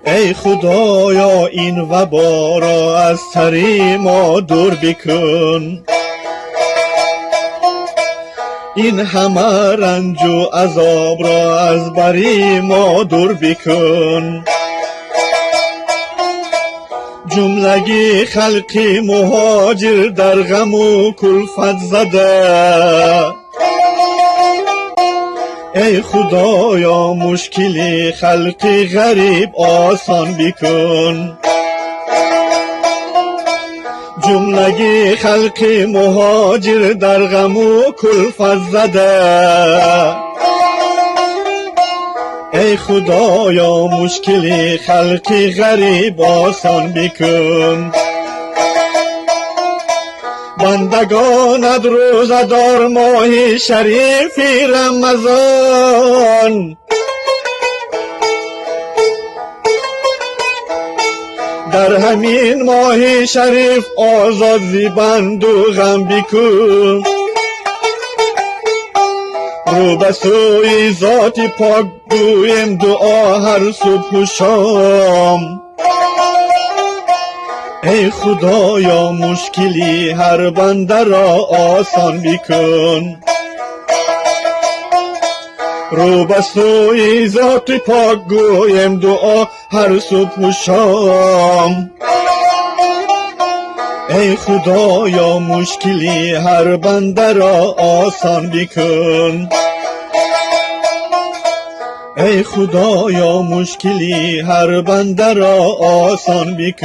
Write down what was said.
ای خدایا این وبا را از سر ما دور بکن، این همه رنج و عذاب را از بر ما دور بکن. جملگی خلق مهاجر در غم و کلفت زده، ای خدایا مشکل خلق غریب آسان بکن. جملگی خلق مهاجر در غم و کلفت زده، ای خدایا مشکل خلق غریب آسان بکن. بندگانت روزدار ماه شریف رمضان، در همین ماه شریف آزاد زی بند و غم بکن. رو به سوی ذات پاک گویم دعا هر صبح و شام، ای خدایا مشکلی هر بنده را آسان بکن. رو به سوی ذات پاک گویم دعا هر صبح و شام، ای خدایا مشکلی هر بنده را آسان بکن. ای خدایا مشکلی هر بنده را آسان بکن.